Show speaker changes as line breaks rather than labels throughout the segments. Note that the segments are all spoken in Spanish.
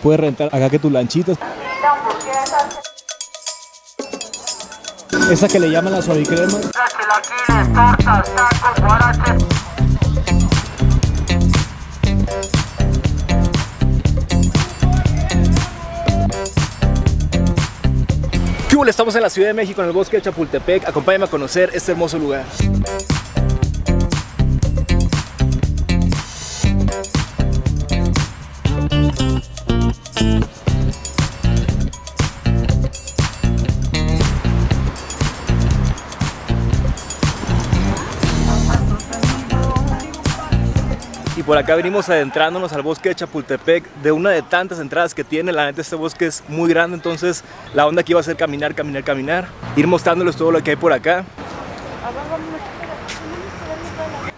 Puedes rentar acá que tus lanchitas. Esa que le llaman la suavicrema. ¿Qué hubo? Estamos en la Ciudad de México, en el bosque de Chapultepec. Acompáñame a conocer este hermoso lugar. Y por acá venimos adentrándonos al bosque de Chapultepec, de una de tantas entradas que tiene. La neta, este bosque es muy grande, entonces la onda aquí va a ser caminar, caminar, caminar, ir mostrándoles todo lo que hay por acá.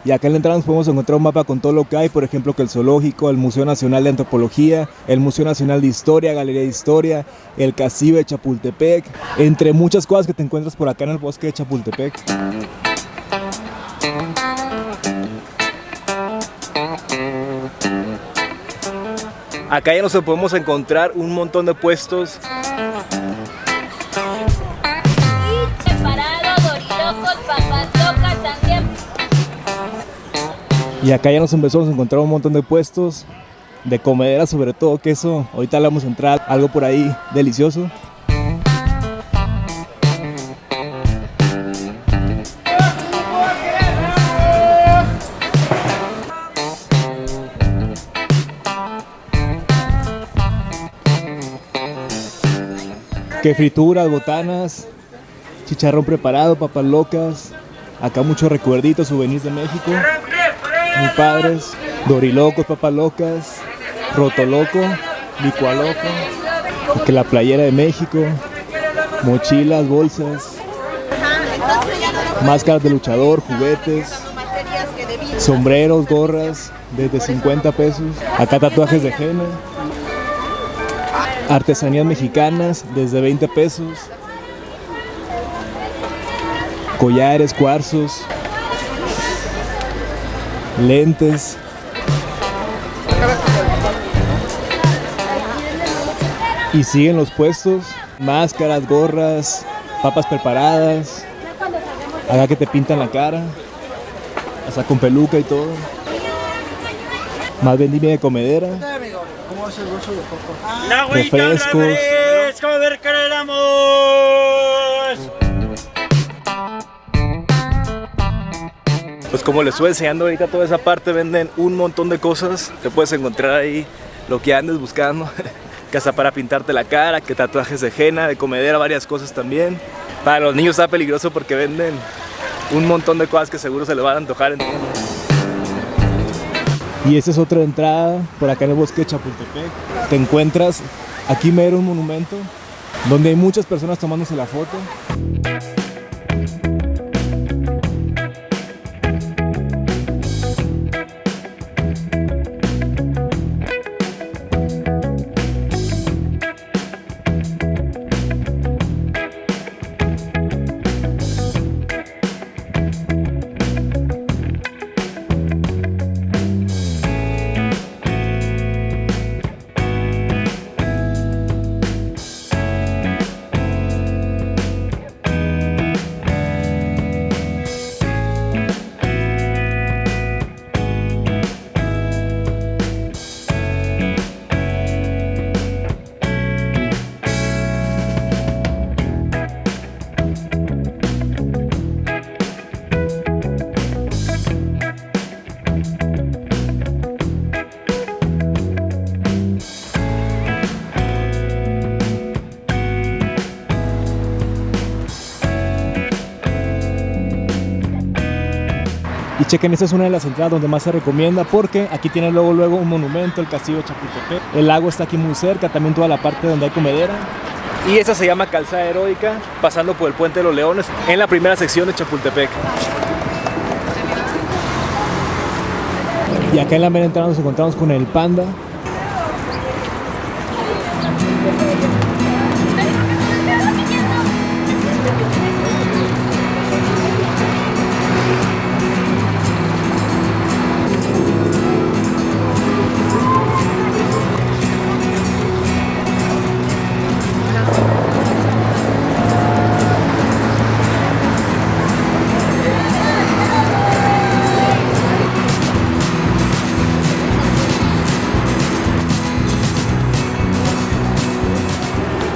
Y acá en la entrada nos podemos encontrar un mapa con todo lo que hay, por ejemplo, que el zoológico, el Museo Nacional de Antropología, el Museo Nacional de Historia, Galería de Historia, el Castillo de Chapultepec, entre muchas cosas que te encuentras por acá en el bosque de Chapultepec. Acá ya nos podemos encontrar un montón de puestos. Y acá ya nos empezamos a encontrar un montón de puestos de comedera, sobre todo queso. Ahorita le vamos a entrar algo por ahí delicioso. Que frituras, botanas, chicharrón preparado, papas locas. Acá muchos recuerditos, souvenirs de México. Muy padres. Dorilocos, papas locas, rotoloco, licualoco. Que la playera de México. Mochilas, bolsas. Máscaras de luchador, juguetes. Sombreros, gorras, desde 50 pesos. Acá tatuajes de henna. Artesanías mexicanas desde 20 pesos. Collares, cuarzos, lentes. Y siguen los puestos. Máscaras, gorras, papas preparadas. Acá que te pintan la cara. Hasta con peluca y todo. Más vendimia de comedera. Refrescos. Pues como les estoy enseñando ahorita, toda esa parte venden un montón de cosas. Te puedes encontrar ahí lo que andes buscando. Que hasta para pintarte la cara, que tatuajes de henna, de comedera, varias cosas también. Para los niños está peligroso porque venden un montón de cosas que seguro se les van a antojar. Y esa es otra entrada por acá en el bosque de Chapultepec. Te encuentras aquí mero un monumento donde hay muchas personas tomándose la foto. Y chequen, esta es una de las entradas donde más se recomienda porque aquí tiene luego un monumento, el Castillo de Chapultepec. El lago está aquí muy cerca, también toda la parte donde hay comedera. Y esta se llama Calzada Heroica, pasando por el Puente de los Leones, en la primera sección de Chapultepec. Y acá en la mera entrada nos encontramos con el Panda.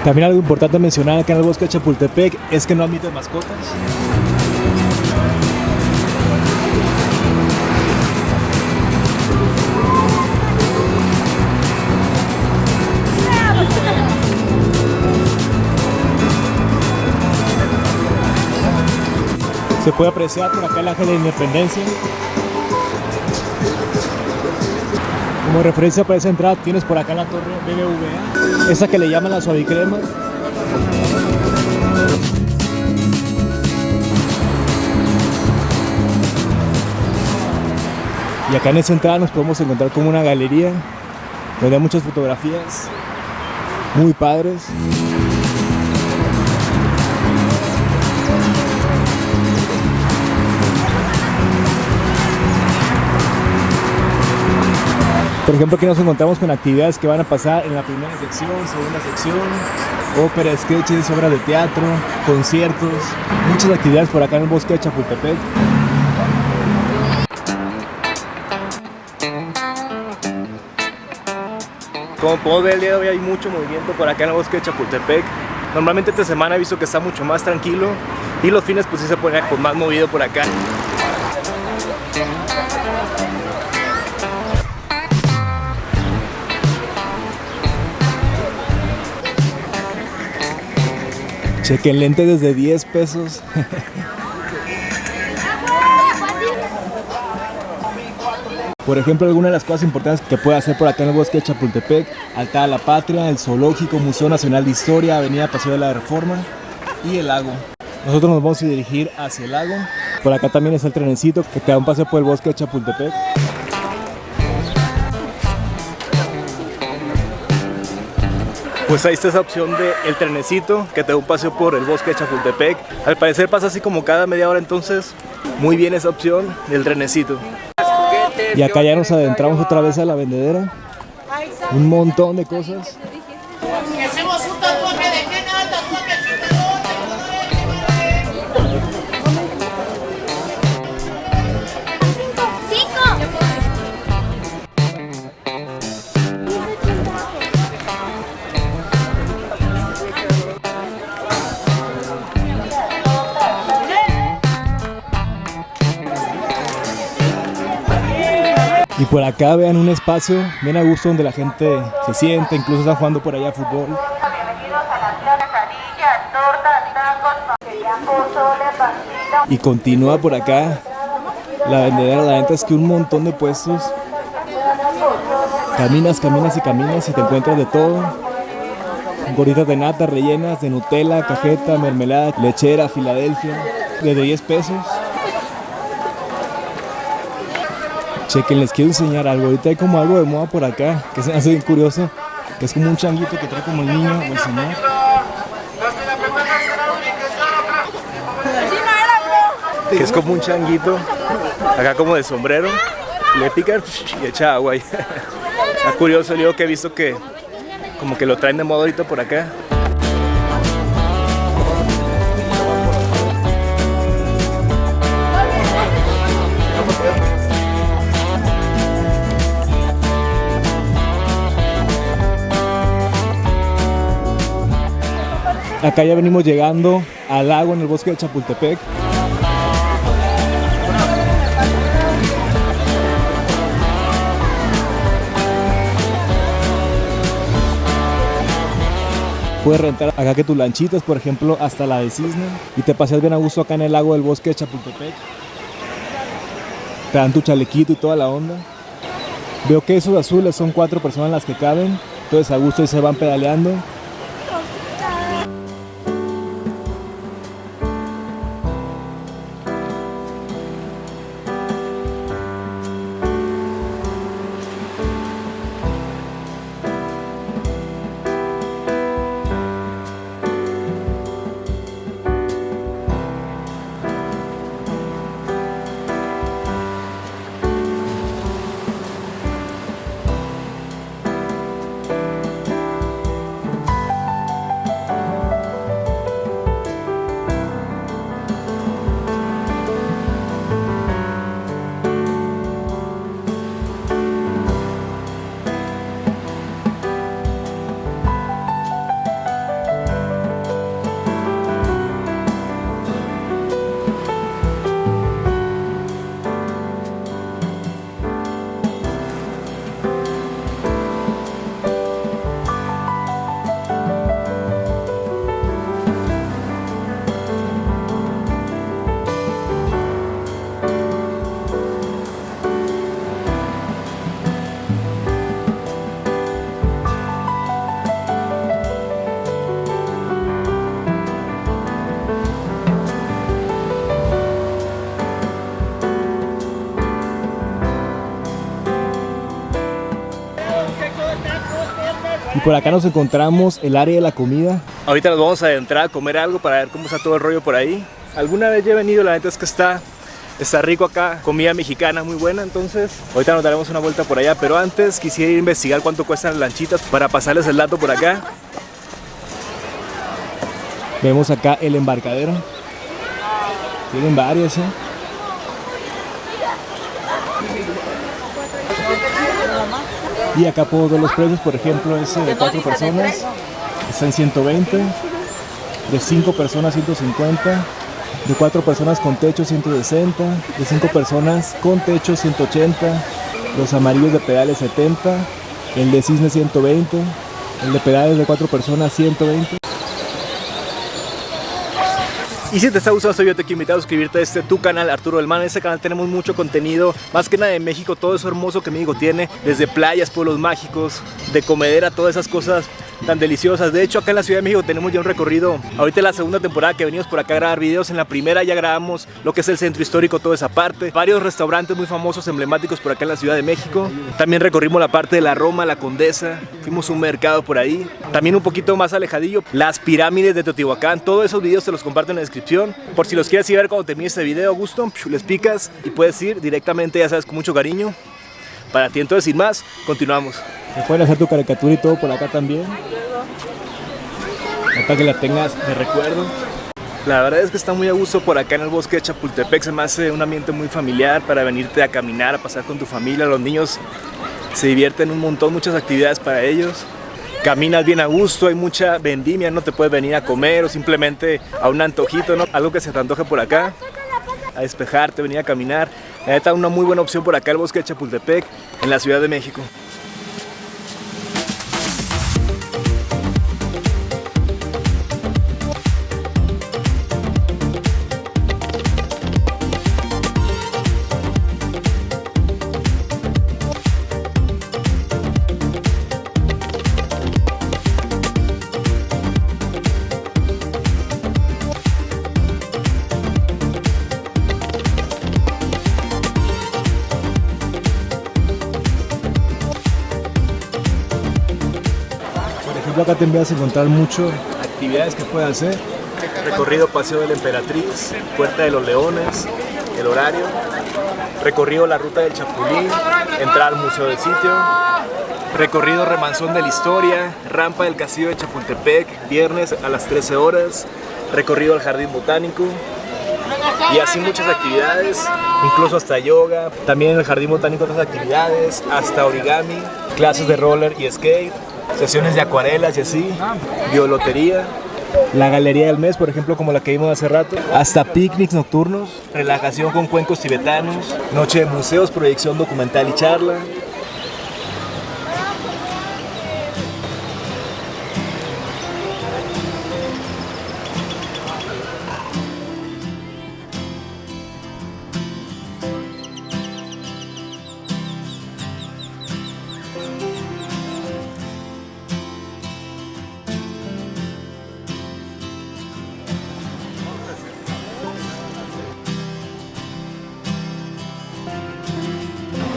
También algo importante mencionar acá en el bosque de Chapultepec es que no admiten mascotas. Se puede apreciar por acá el Ángel de la Independencia. Como referencia para esa entrada tienes por acá la torre BBVA, esa que le llaman la suavicremas. Y acá en esa entrada nos podemos encontrar como una galería donde hay muchas fotografías muy padres. Por ejemplo, aquí nos encontramos con actividades que van a pasar en la primera sección, segunda sección, ópera, sketches, obras de teatro, conciertos, muchas actividades por acá en el bosque de Chapultepec. Como podemos ver, el día de hoy hay mucho movimiento por acá en el bosque de Chapultepec. Normalmente esta semana he visto que está mucho más tranquilo y los fines pues sí se pone pues, más movido por acá. Chequen lentes desde 10 pesos. Por ejemplo, algunas de las cosas importantes que puede hacer por acá en el bosque de Chapultepec: Altar a la Patria, el Zoológico, Museo Nacional de Historia, Avenida Paseo de la Reforma y el lago. Nosotros nos vamos a dirigir hacia el lago. Por acá también está el trenecito que te da un paseo por el bosque de Chapultepec. Pues ahí está esa opción del trenecito que te da un paseo por el bosque de Chapultepec. Al parecer pasa así como cada media hora, entonces muy bien esa opción del trenecito. Y acá ya nos adentramos otra vez a la vendedera. Un montón de cosas.
Hacemos un tatuaje de henna, tatuaje
Y por acá vean un espacio bien a gusto donde la gente se siente, incluso están jugando por allá fútbol. Y continúa por acá la vendedera. La neta es que un montón de puestos. Caminas, caminas y caminas y te encuentras de todo. Gorditas de nata rellenas de Nutella, cajeta, mermelada, lechera, Filadelfia, desde 10 pesos. Chequen, les quiero enseñar algo. Ahorita hay como algo de moda por acá que se me hace bien curioso, que es como un changuito que trae como el niño o el señor. Que es como un changuito, acá como de sombrero, le pica y echa agua ahí. Está curioso, digo que he visto que como que lo traen de moda ahorita por acá. Acá ya venimos llegando al lago en el bosque de Chapultepec. Puedes rentar acá que tus lanchitas, por ejemplo, hasta la de Cisne, y te paseas bien a gusto acá en el lago del bosque de Chapultepec. Te dan tu chalequito y toda la onda. Veo que esos azules son 4 personas las que caben, entonces a gusto y se van pedaleando. por acá nos encontramos el área de la comida. Ahorita nos vamos a adentrar a comer algo para ver cómo está todo el rollo por ahí. Alguna vez ya he venido, la neta es que está rico acá, comida mexicana muy buena, entonces ahorita nos daremos una vuelta por allá, pero antes quisiera ir a investigar cuánto cuestan las lanchitas para pasarles el dato por acá. Vemos acá el embarcadero, tienen varias, y acá puedo ver los precios, por ejemplo ese de 4 personas está en 120, de 5 personas 150, de 4 personas con techo 160, de 5 personas con techo 180, los amarillos de pedales 70, el de cisne 120, el de pedales de 4 personas 120. Y si te está gustando este video, te quiero invitar a suscribirte a tu canal, Arturo del Man. En este canal tenemos mucho contenido, más que nada de México, todo eso hermoso que México tiene, desde playas, pueblos mágicos, de comedera, todas esas cosas tan deliciosas. De hecho, acá en la Ciudad de México tenemos ya un recorrido. Ahorita es la segunda temporada que venimos por acá a grabar videos. En la primera ya grabamos lo que es el centro histórico, toda esa parte. Varios restaurantes muy famosos, emblemáticos por acá en la Ciudad de México. También recorrimos la parte de la Roma, la Condesa. Fuimos a un mercado por ahí. También un poquito más alejadillo, las pirámides de Teotihuacán. Todos esos videos te los comparto en la descripción. Por si los quieres ir a ver cuando termine este video, gusto, les picas y puedes ir directamente, ya sabes, con mucho cariño. Para ti, entonces, sin más, continuamos. Me pueden hacer tu caricatura y todo por acá también, para que la tengas de recuerdo. La verdad es que está muy a gusto por acá en el bosque de Chapultepec. Se me hace un ambiente muy familiar para venirte a caminar, a pasar con tu familia. Los niños se divierten un montón, muchas actividades para ellos. Caminas bien a gusto, hay mucha vendimia, no te puedes venir a comer o simplemente a un antojito, ¿no? Algo que se te antoje por acá, a despejarte, venir a caminar. La neta, una muy buena opción por acá el bosque de Chapultepec en la Ciudad de México. Acá te vas a encontrar mucho actividades que puedes hacer. Recorrido Paseo de la Emperatriz, Puerta de los Leones, el horario. Recorrido la Ruta del Chapulín, entrar al Museo del Sitio. Recorrido Remanzón de la Historia, Rampa del Castillo de Chapultepec, viernes a las 13 horas. Recorrido al Jardín Botánico. Y así muchas actividades, incluso hasta yoga. También en el Jardín Botánico otras actividades, hasta origami, clases de roller y skate. Sesiones de acuarelas y así, biolotería, la galería del mes, por ejemplo, como la que vimos hace rato, hasta picnics nocturnos, relajación con cuencos tibetanos, noche de museos, proyección documental y charla.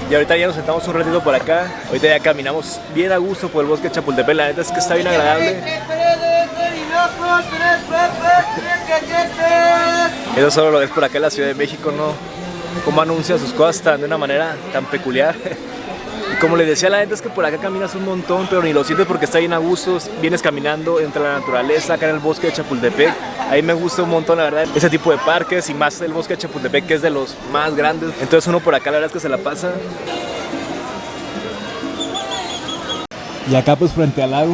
Y ahorita ya nos sentamos un ratito por acá. Ahorita ya caminamos bien a gusto por el bosque de Chapultepec. La neta es que está bien agradable. Eso solo lo ves por acá en la Ciudad de México, ¿no? Cómo anuncia sus cosas de una manera tan peculiar. Y como les decía, la neta es que por acá caminas un montón, pero ni lo sientes porque está bien a gusto. Vienes caminando entre la naturaleza acá en el bosque de Chapultepec. Ahí me gusta un montón, la verdad, ese tipo de parques y más el bosque de Chapultepec, que es de los más grandes. Entonces uno por acá la verdad es que se la pasa. Y acá pues frente al lago,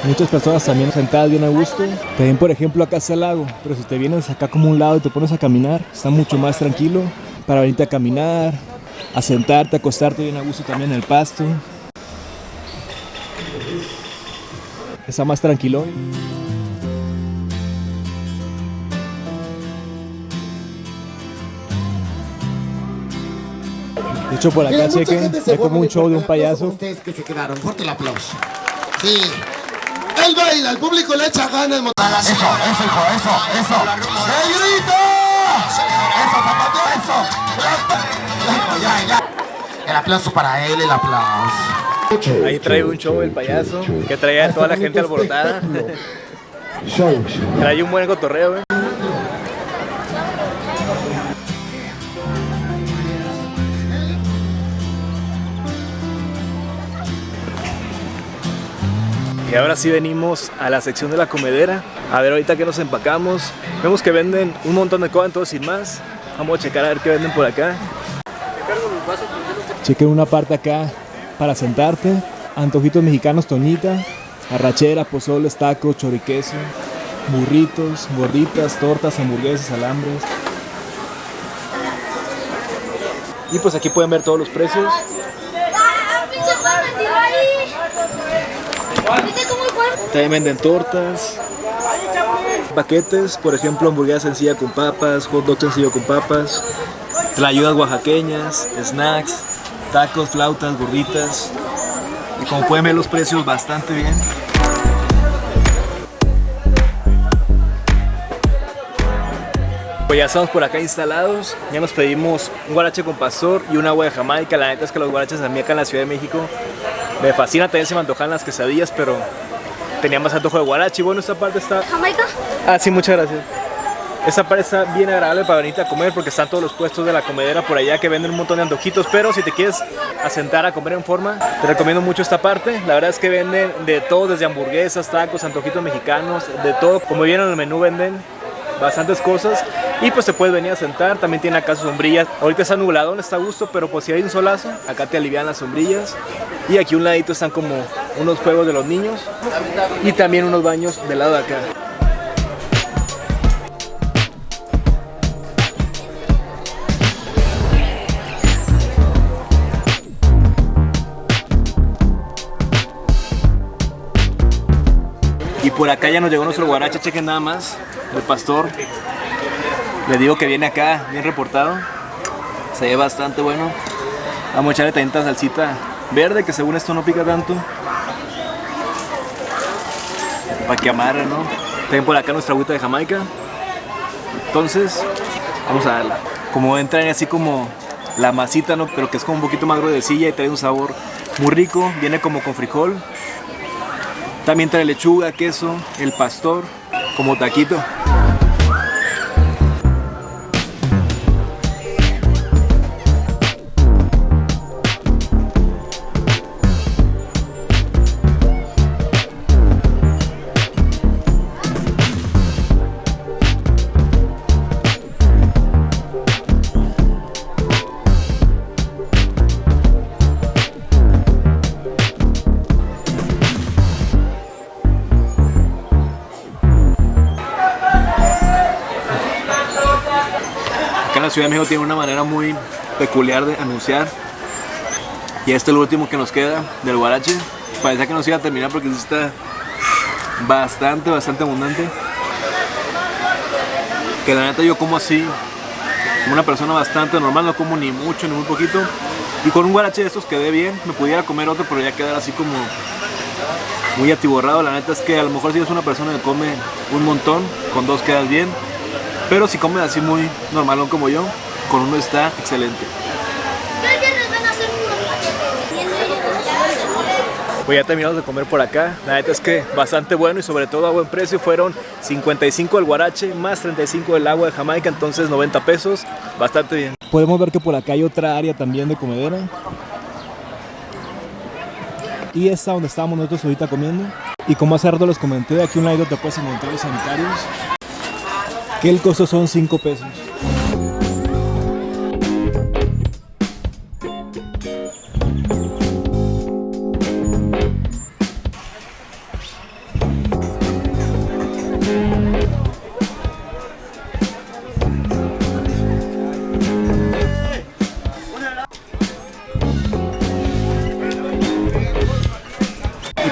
muchas personas también sentadas bien a gusto. También por ejemplo acá está el lago, pero si te vienes acá como un lado y te pones a caminar, está mucho más tranquilo para venirte a caminar, a sentarte, a acostarte bien a gusto también en el pasto. Está más tranquilo. De hecho por acá chequen, hay como un show de un payaso.
Ustedes que se quedaron, fuerte el aplauso. Sí. Él baila, el público le echa ganas. Eso, hijo, eso. ¡El grito! Eso, zapateo, eso. Ya. El aplauso para él, el aplauso.
Ahí trae un show el payaso que trae a toda la gente alborotada. Trae un buen cotorreo, ¿eh? Y ahora sí venimos a la sección de la comedera. A ver ahorita que nos empacamos. Vemos que venden un montón de cosas, entonces sin más, vamos a checar a ver qué venden por acá. Chequen una parte acá para sentarte. Antojitos mexicanos, toñita, arrachera, pozoles, tacos, choriqueso, burritos, gorditas, tortas, hamburguesas, alambres. Y pues aquí pueden ver todos los precios. También venden tortas, paquetes, por ejemplo hamburguesa sencilla con papas, hot dog sencillo con papas, tlayudas oaxaqueñas, snacks, tacos, flautas, gorditas. Y como pueden ver los precios bastante bien. Pues ya estamos por acá instalados, ya nos pedimos un guarache con pastor y un agua de Jamaica. La neta es que los guaraches a mí acá en la Ciudad de México me fascina, también se me antojan las quesadillas, pero tenía más antojo de guarache. Y bueno, esta parte está...
¿Jamaica?
Ah, sí, muchas gracias. Esta parte está bien agradable para venirte a comer porque están todos los puestos de la comedera por allá que venden un montón de antojitos, pero si te quieres asentar a comer en forma, te recomiendo mucho esta parte. La verdad es que venden de todo, desde hamburguesas, tacos, antojitos mexicanos, de todo. Como vieron en el menú venden bastantes cosas y pues te puedes venir a sentar. También tiene acá sus sombrillas. Ahorita está nublado, no está a gusto, pero pues si hay un solazo, acá te alivian las sombrillas. Y aquí a un ladito están como unos juegos de los niños y también unos baños del lado de acá. Y por acá ya nos llegó nuestro guarache, chequen nada más, el pastor. Les digo que viene acá, bien reportado. Se ve bastante bueno. Vamos a echarle tantita salsita verde, que según esto no pica tanto. Para que amarre, ¿no? También por acá nuestra agüita de Jamaica. Entonces, vamos a darla. Como ven, traen así como la masita, ¿no? Pero que es como un poquito más gruesilla y trae un sabor muy rico. Viene como con frijol. También trae lechuga, queso, el pastor, como taquito. La Ciudad de México tiene una manera muy peculiar de anunciar y este es lo último que nos queda del guarache. Parece que nos iba a terminar porque está bastante abundante, que la neta yo como así como una persona bastante normal, no como ni mucho ni muy poquito, y con un guarache de estos quedé bien. Me pudiera comer otro pero ya quedar así como muy atiborrado. La neta es que a lo mejor si eres una persona que come un montón, con dos quedas bien. Pero si comes así muy normalón como yo, con uno está excelente. Pues ya terminamos de comer por acá. La neta es que bastante bueno y sobre todo a buen precio. Fueron 55 el guarache más 35 el agua de Jamaica, entonces 90 pesos. Bastante bien. Podemos ver que por acá hay otra área también de comedera. Y esta donde estábamos nosotros ahorita comiendo. Y como hace rato les comenté, aquí a un lado te puedes encontrar los sanitarios, que el costo son 5 pesos.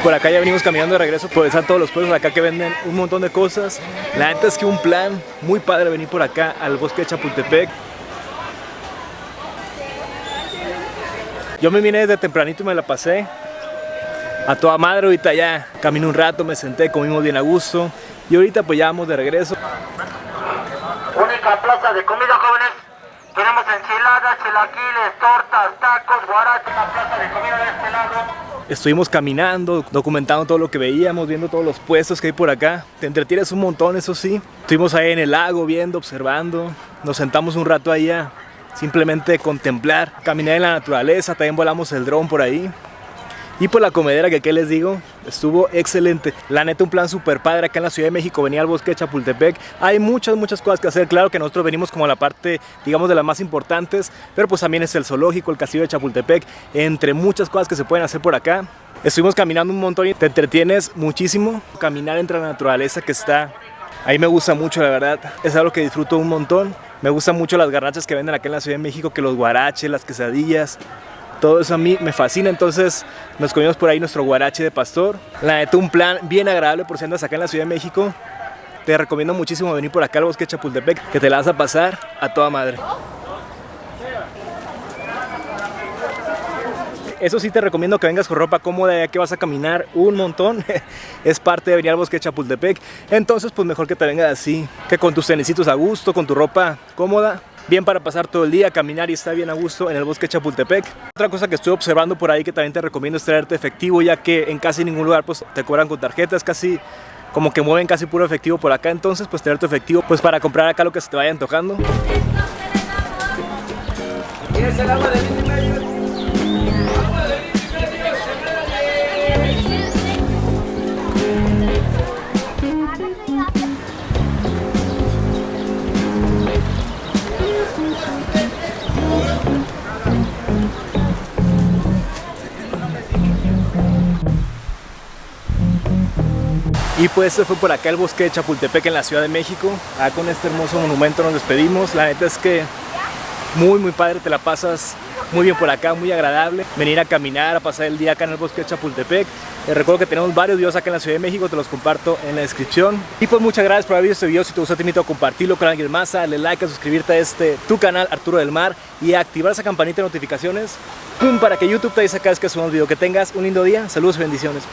Por acá ya venimos caminando de regreso, pues están todos los puestos acá que venden un montón de cosas. La neta es que un plan muy padre venir por acá al bosque de Chapultepec. Yo me vine desde tempranito y me la pasé a toda madre. Ahorita ya caminé un rato, me senté, comimos bien a gusto y ahorita pues ya vamos de regreso.
Única plaza de comida, jóvenes. Tenemos enchiladas, chilaquiles, torta,
gorditas, tacos, guarachos, la plaza de comida de este lado.
Estuvimos caminando, documentando todo lo que veíamos, viendo todos los puestos que hay por acá. Te entretienes un montón, eso sí. Estuvimos ahí en el lago viendo, observando. Nos sentamos un rato ahí a simplemente contemplar, caminar en la naturaleza. También volamos el dron por ahí. Y por la comedera, que qué les digo, estuvo excelente. La neta, un plan súper padre acá en la Ciudad de México. Venía al bosque de Chapultepec. Hay muchas cosas que hacer. Claro que nosotros venimos como a la parte, digamos, de las más importantes. Pero pues también es el zoológico, el castillo de Chapultepec. Entre muchas cosas que se pueden hacer por acá. Estuvimos caminando un montón y te entretienes muchísimo. Caminar entre la naturaleza que está... Ahí me gusta mucho, la verdad. Es algo que disfruto un montón. Me gustan mucho las garnachas que venden acá en la Ciudad de México, que los guaraches, las quesadillas. Todo eso a mí me fascina, entonces nos comimos por ahí nuestro guarache de pastor. La neta, un plan bien agradable por si andas acá en la Ciudad de México. Te recomiendo muchísimo venir por acá al bosque de Chapultepec, que te la vas a pasar a toda madre. Eso sí, te recomiendo que vengas con ropa cómoda, ya que vas a caminar un montón. Es parte de venir al bosque de Chapultepec. Entonces pues mejor que te vengas así, que con tus tenisitos a gusto, con tu ropa cómoda. Bien para pasar todo el día, caminar y estar bien a gusto en el bosque de Chapultepec. Otra cosa que estoy observando por ahí que también te recomiendo es traerte efectivo, ya que en casi ningún lugar pues te cobran con tarjetas, casi como que mueven casi puro efectivo por acá. Entonces pues traer tu efectivo pues para comprar acá lo que se te vaya antojando.
¿Quieres el agua de 20 medio?
Y pues se fue por acá el bosque de Chapultepec en la Ciudad de México. Acá con este hermoso monumento nos despedimos. La neta es que muy padre, te la pasas muy bien por acá, muy agradable. Venir a caminar, a pasar el día acá en el bosque de Chapultepec. Te recuerdo que tenemos varios videos acá en la Ciudad de México, te los comparto en la descripción. Y pues muchas gracias por haber visto este video. Si te gustó te invito a compartirlo con alguien más, a darle like, a suscribirte a tu canal Arturo del Mar y a activar esa campanita de notificaciones para que YouTube te avise cada vez que subamos video. Que tengas un lindo día, saludos y bendiciones.